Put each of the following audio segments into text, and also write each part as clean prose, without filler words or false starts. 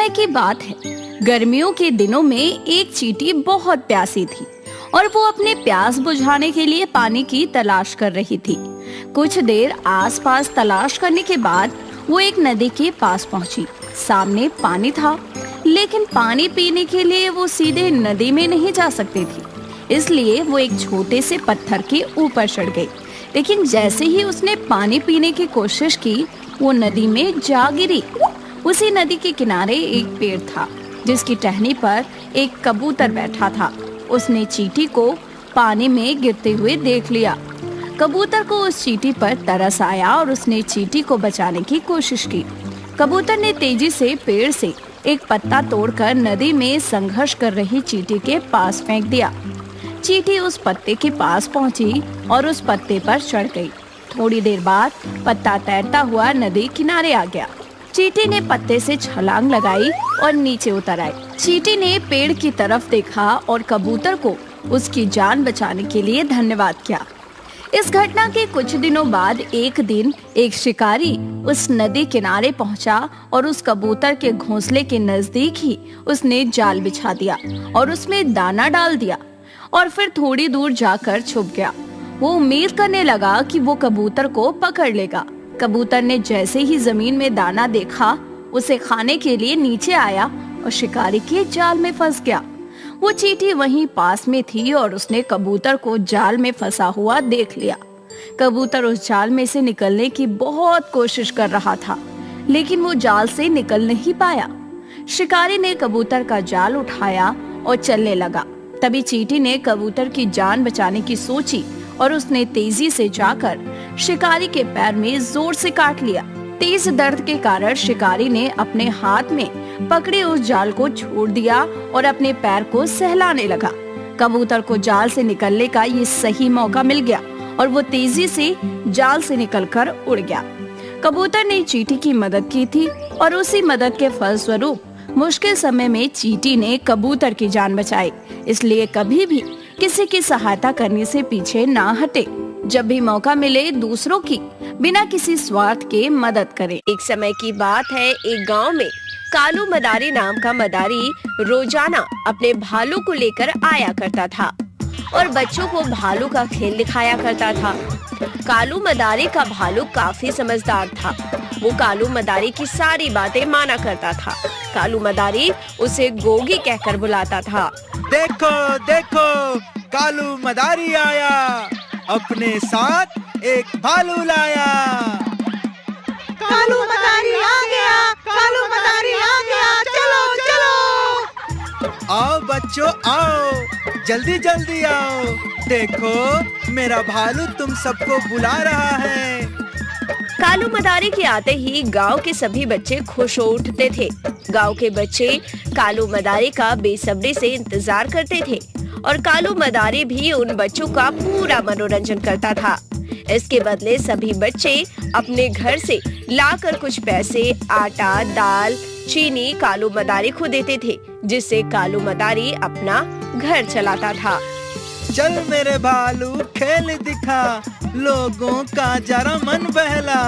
समय की बात है, गर्मियों के दिनों में एक चींटी बहुत प्यासी थी और वो अपने प्यास बुझाने के लिए पानी की तलाश कर रही थी। कुछ देर आसपास तलाश करने के बाद वो एक नदी के पास पहुंची। सामने पानी था, लेकिन पानी पीने के लिए वो सीधे नदी में नहीं जा सकती थी, इसलिए वो एक छोटे से पत्थर के ऊपर चढ़ गई। लेकिन जैसे ही उसने पानी पीने की कोशिश की, वो नदी में जा गिरी। उसी नदी के किनारे एक पेड़ था, जिसकी टहनी पर एक कबूतर बैठा था। उसने चींटी को पानी में गिरते हुए देख लिया। कबूतर को उस चींटी पर तरस आया और उसने चींटी को बचाने की कोशिश की। कबूतर ने तेजी से पेड़ से एक पत्ता तोड़कर नदी में संघर्ष कर रही चींटी के पास फेंक दिया। चींटी उस पत्ते के पास पहुंची और उस पत्ते पर चढ़ गई। थोड़ी देर बाद पत्ता तैरता हुआ नदी किनारे आ गया। चींटी ने पत्ते से छलांग लगाई और नीचे उतर आई। चींटी ने पेड़ की तरफ देखा और कबूतर को उसकी जान बचाने के लिए धन्यवाद किया। इस घटना के कुछ दिनों बाद एक दिन एक शिकारी उस नदी किनारे पहुंचा और उस कबूतर के घोंसले के नजदीक ही उसने जाल बिछा दिया और उसमें दाना डाल दिया और फिर थोड़ी दूर जाकर छुप गया। वो उम्मीद करने लगा कि वो कबूतर को पकड़ लेगा। कबूतर ने जैसे ही जमीन में दाना देखा, उसे खाने के लिए नीचे आया और शिकारी के जाल में फंस गया। वो चींटी वहीं पास में थी और उसने कबूतर को जाल में फंसा हुआ देख लिया। कबूतर उस जाल में से निकलने की बहुत कोशिश कर रहा था, लेकिन वो जाल से निकल नहीं पाया। शिकारी ने कबूतर का जाल उठाया और चलने लगा। तभी चींटी ने कबूतर की जान बचाने की सोची और उसने तेजी से जाकर शिकारी के पैर में जोर से काट लिया। तेज दर्द के कारण शिकारी ने अपने हाथ में पकड़े उस जाल को छोड़ दिया और अपने पैर को सहलाने लगा। कबूतर को जाल से निकलने का ये सही मौका मिल गया और वो तेजी से जाल से निकलकर उड़ गया। कबूतर ने चींटी की मदद की थी और उसी मदद के फलस्वरूप मुश्किल समय में चींटी ने कबूतर की जान बचाई। इसलिए कभी भी किसी की सहायता करने से पीछे ना हटे। जब भी मौका मिले, दूसरों की बिना किसी स्वार्थ के मदद करें। एक समय की बात है, एक गांव में कालू मदारी नाम का मदारी रोजाना अपने भालू को लेकर आया करता था और बच्चों को भालू का खेल दिखाया करता था। कालू मदारी का भालू काफी समझदार था। वो कालू मदारी की सारी बातें माना करता था। कालू मदारी उसे गोगी कहकर बुलाता था। देखो देखो, कालू मदारी आया, अपने साथ एक भालू लाया। कालू मदारी आ गया, कालू मदारी आ गया, चलो चलो। आओ बच्चों आओ, जल्दी जल्दी आओ। देखो मेरा भालू तुम सबको बुला रहा है। कालू मदारी के आते ही गांव के सभी बच्चे खुश हो उठते थे। गांव के बच्चे कालू मदारी का बेसब्री से इंतजार करते थे और कालू मदारी भी उन बच्चों का पूरा मनोरंजन करता था। इसके बदले सभी बच्चे अपने घर से लाकर कुछ पैसे, आटा, दाल, चीनी कालू मदारी को देते थे, जिससे कालू मदारी अपना घर चलाता था। चल मेरे भालू खेल दिखा, लोगों का जरा मन बहला,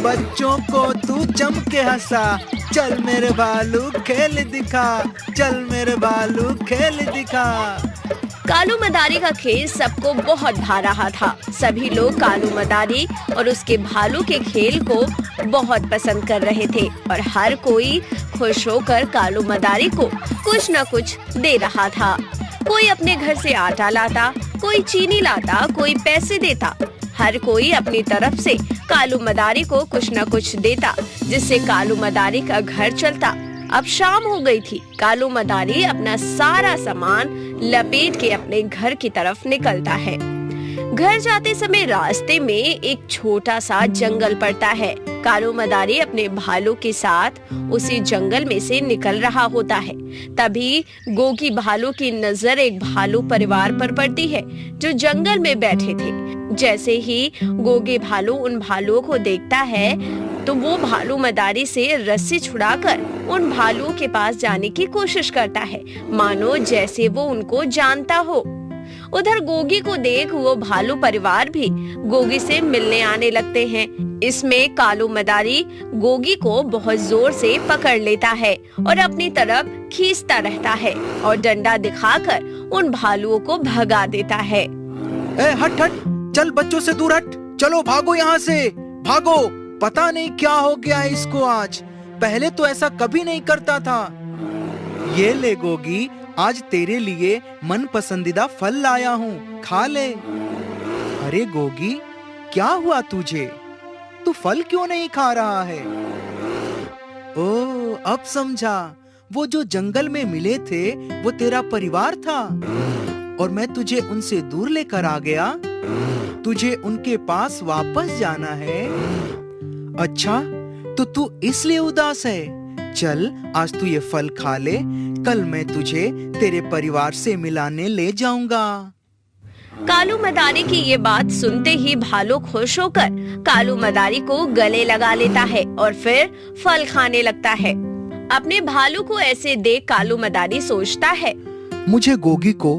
बच्चों को तू जम के हंसा। चल मेरे भालू खेल दिखा, चल मेरे भालू खेल दिखा। कालू मदारी का खेल सबको बहुत भा रहा था। सभी लोग कालू मदारी और उसके भालू के खेल को बहुत पसंद कर रहे थे और हर कोई खुश होकर कालू मदारी को कुछ न कुछ दे रहा था। कोई अपने घर से आटा लाता, कोई चीनी लाता, कोई पैसे देता। हर कोई अपनी तरफ से कालू मदारी को कुछ न कुछ देता, जिससे कालू मदारी का घर चलता। अब शाम हो गई थी। कालू मदारी अपना सारा सामान लपेट के अपने घर की तरफ निकलता है। घर जाते समय रास्ते में एक छोटा सा जंगल पड़ता है। कालू मदारी अपने भालू के साथ उसी जंगल में से निकल रहा होता है। तभी गोगी भालू की नजर एक भालू परिवार पर पड़ती है, जो जंगल में बैठे थे। जैसे ही गोगे भालू उन भालुओं को देखता है, तो वो भालू मदारी से रस्सी छुड़ाकर उन भालुओं के पास जाने की कोशिश करता है, मानो जैसे वो उनको जानता हो। उधर गोगी को देख वो भालू परिवार भी गोगी से मिलने आने लगते हैं। इसमें कालू मदारी गोगी को बहुत जोर से पकड़ लेता है और अपनी तरफ खींचता रहता है और डंडा दिखाकर उन भालुओं को भगा देता है। हट हट, चल बच्चों से दूर हट, चलो भागो यहाँ से, भागो। पता नहीं क्या हो गया है इसको आज, पहले तो ऐसा कभी नहीं करता था। ये ले गोगी, आज तेरे लिए मन पसंदीदा फल लाया हूँ, खा ले। अरे गोगी, क्या हुआ तुझे? तू फल क्यों नहीं खा रहा है? ओह, अब समझा, वो जो जंगल में मिले थे वो तेरा परिवार था और मैं तुझे उनसे दूर लेकर आ गया। तुझे उनके पास वापस जाना है। अच्छा, तो तू इसलिए उदास है। चल, आज तू ये फल खा ले, कल मैं तुझे तेरे परिवार से मिलाने ले जाऊंगा। कालू मदारी की ये बात सुनते ही भालू खुश होकर कालू मदारी को गले लगा लेता है और फिर फल खाने लगता है। अपने भालू को ऐसे देख कालू मदारी सोचता है, मुझे गोगी को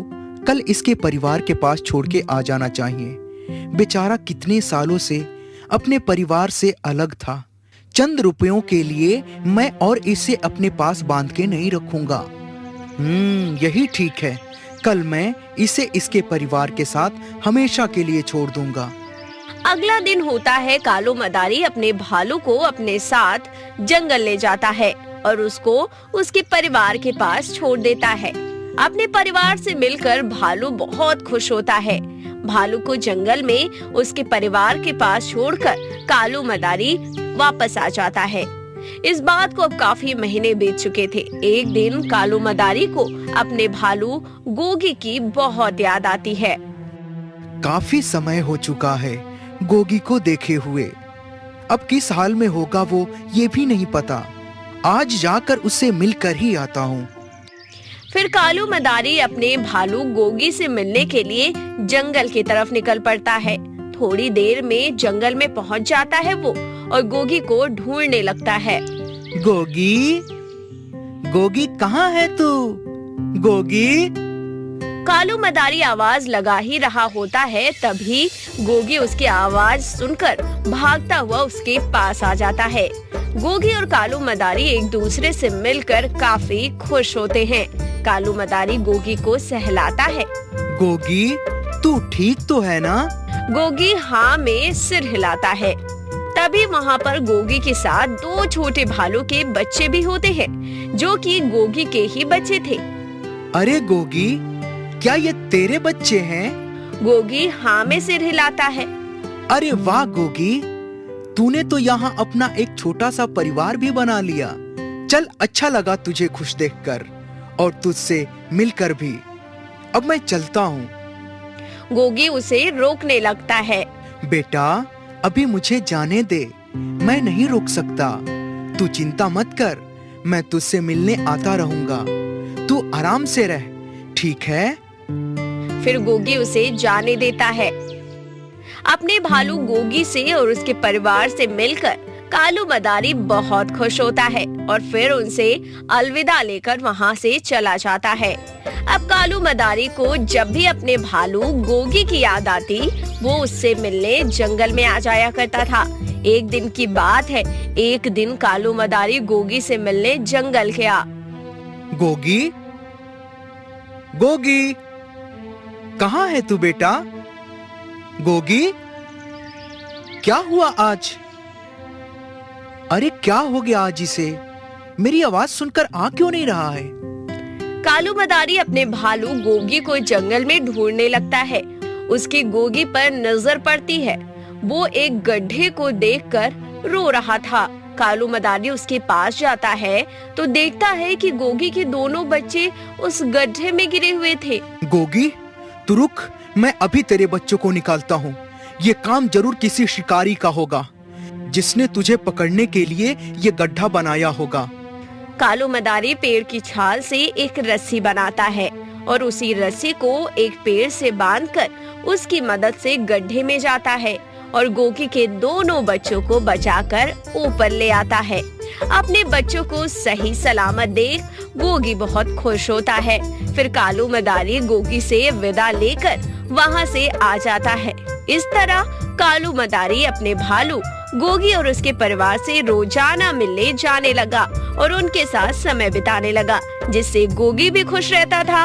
कल इसके परिवार के पास छोड़ के आ जाना चाहिए। बेचारा कितने सालों से अपने परिवार से अलग था। चंद रुपयों के लिए मैं और इसे अपने पास बांध के नहीं रखूंगा। यही ठीक है, कल मैं इसे इसके परिवार के साथ हमेशा के लिए छोड़ दूंगा। अगला दिन होता है। कालू मदारी अपने भालू को अपने साथ जंगल ले जाता है और उसको उसके परिवार के पास छोड़ देता है। अपने परिवार से मिलकर भालू बहुत खुश होता है। भालू को जंगल में उसके परिवार के पास छोड़कर कालू मदारी वापस आ जाता है। इस बात को अब काफी महीने बीत चुके थे। एक दिन कालू मदारी को अपने भालू गोगी की बहुत याद आती है। काफी समय हो चुका है गोगी को देखे हुए। अब किस हाल में होगा वो ये भी नहीं पता। आज जाकर उससे मिलकर ही आता हूँ। फिर कालू मदारी अपने भालू गोगी से मिलने के लिए जंगल की तरफ निकल पड़ता है। थोड़ी देर में जंगल में पहुंच जाता है वो और गोगी को ढूंढने लगता है। गोगी, गोगी कहाँ है तू? गोगी। कालू मदारी आवाज लगा ही रहा होता है, तभी गोगी उसकी आवाज सुनकर भागता हुआ उसके पास आ जाता है। गोगी और कालू मदारी एक दूसरे से मिलकर काफी खुश होते हैं। कालू मदारी गोगी को सहलाता है। गोगी, तू ठीक तो है ना? गोगी हाँ में सिर हिलाता है। तभी वहाँ पर गोगी के साथ दो छोटे भालू के बच्चे भी होते हैं, जो कि गोगी के ही बच्चे थे। अरे गोगी, क्या ये तेरे बच्चे हैं? गोगी हाँ में सिर हिलाता है। अरे वाह गोगी, तूने तो यहाँ अपना एक छोटा सा परिवार भी बना लिया। चल, अच्छा लगा तुझे खुश देखकर और तुझसे मिलकर भी। अब मैं चलता हूँ। गोगी उसे रोकने लगता है। बेटा, अभी मुझे जाने दे, मैं नहीं रोक सकता। तू चिंता मत कर, मैं तुझसे मिलने आता रहूंगा। तू आराम से रह, ठीक है? फिर गोगी उसे जाने देता है। अपने भालू गोगी से और उसके परिवार से मिलकर कालू मदारी बहुत खुश होता है और फिर उनसे अलविदा लेकर वहाँ से चला जाता है। अब कालू मदारी को जब भी अपने भालू गोगी की याद आती, वो उससे मिलने जंगल में आ जाया करता था। एक दिन की बात है, एक दिन कालू मदारी गोगी से मिलने जंगल गया। गोगी, गोगी, कहाँ है तू बेटा? गोगी, क्या हुआ आज? अरे क्या हो गया आज इसे? मेरी आवाज सुनकर आ क्यों नहीं रहा है? कालू मदारी अपने भालू गोगी को जंगल में ढूंढने लगता है। उसकी गोगी पर नजर पड़ती है। वो एक गड्ढे को देखकर रो रहा था। कालू मदारी उसके पास जाता है तो देखता है कि गोगी के दोनों बच्चे उस गड्ढे में गिरे हुए थे। गोगी, तू रुक, मैं अभी तेरे बच्चों को निकालता हूँ। ये काम जरूर किसी शिकारी का होगा, जिसने तुझे पकड़ने के लिए ये गड्ढा बनाया होगा। कालू मदारी पेड़ की छाल से एक रस्सी बनाता है और उसी रस्सी को एक पेड़ से बांधकर उसकी मदद से गड्ढे में जाता है और गोगी के दोनों बच्चों को बचाकर ऊपर ले आता है। अपने बच्चों को सही सलामत देख गोगी बहुत खुश होता है। फिर कालू मदारी गोगी से विदा लेकर वहाँ से आ जाता है। इस तरह कालू मदारी अपने भालू गोगी और उसके परिवार से रोजाना मिलने जाने लगा और उनके साथ समय बिताने लगा, जिससे गोगी भी खुश रहता था